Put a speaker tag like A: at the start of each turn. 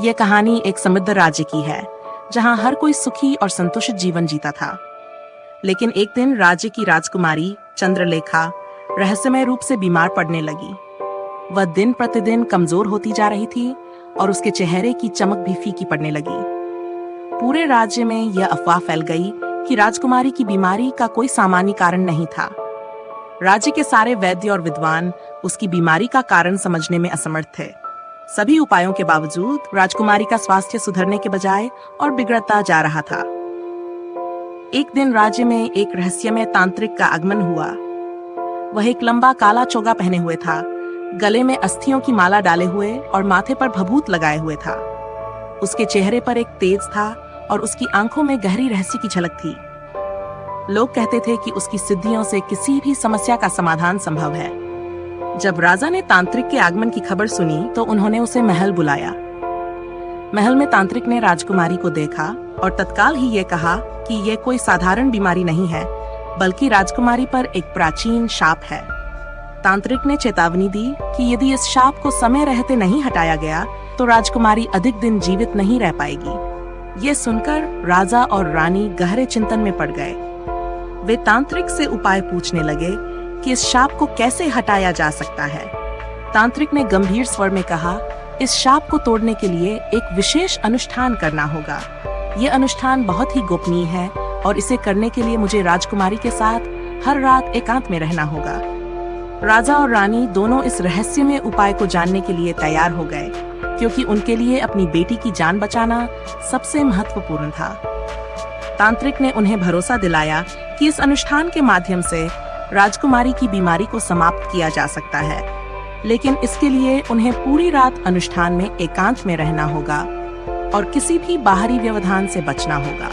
A: ये कहानी एक समृद्ध राज्य की है जहां हर कोई सुखी और संतुष्ट जीवन जीता था। लेकिन एक दिन राज्य की राजकुमारी चंद्रलेखा रहस्यमय रूप से बीमार पड़ने लगी। वह दिन प्रतिदिन कमजोर होती जा रही थी और उसके चेहरे की चमक भी फीकी पड़ने लगी। पूरे राज्य में यह अफवाह फैल गई कि राजकुमारी की बीमारी का कोई सामान्य कारण नहीं था। राज्य के सारे वैद्य और विद्वान उसकी बीमारी का कारण समझने में असमर्थ थे। सभी उपायों के बावजूद राजकुमारी का स्वास्थ्य सुधरने के बजाय और बिगड़ता जा रहा था। एक दिन राज्य में एक रहस्यमय तांत्रिक का आगमन हुआ। वह एक लंबा काला चोगा पहने हुए था, गले में अस्थियों की माला डाले हुए और माथे पर भभूत लगाए हुए था। उसके चेहरे पर एक तेज था और उसकी आंखों में गहरी रहस्य की झलक थी। लोग कहते थे कि उसकी सिद्धियों से किसी भी समस्या का समाधान संभव है। जब राजा ने तांत्रिक के आगमन की खबर सुनी तो उन्होंने उसे महल बुलाया। महल में तांत्रिक ने राजकुमारी को देखा और तत्काल ही ये कहा कि यह कोई साधारण बीमारी नहीं है, बल्कि राजकुमारी पर एक प्राचीन शाप है। तांत्रिक ने चेतावनी दी कि यदि इस शाप को समय रहते नहीं हटाया गया तो राजकुमारी अधिक दिन जीवित नहीं रह पाएगी। ये सुनकर राजा और रानी गहरे चिंतन में पड़ गए। वे तांत्रिक से उपाय पूछने लगे कि इस शाप को कैसे हटाया जा सकता है। तांत्रिक ने गंभीर स्वर में कहा, इस शाप को तोड़ने के लिए एक विशेष अनुष्ठान करना होगा। ये अनुष्ठान बहुत ही गोपनीय है और इसे करने के लिए मुझे राजकुमारी के साथ हर रात एकांत में रहना होगा। राजा और रानी दोनों इस रहस्यमय उपाय को जानने के लिए तैयार हो गए, क्योंकि उनके लिए अपनी बेटी की जान बचाना सबसे महत्वपूर्ण था। तांत्रिक ने उन्हें भरोसा दिलाया कि इस अनुष्ठान के माध्यम से राजकुमारी की बीमारी को समाप्त किया जा सकता है, लेकिन इसके लिए उन्हें पूरी रात अनुष्ठान में एकांत में रहना होगा और किसी भी बाहरी व्यवधान से बचना होगा।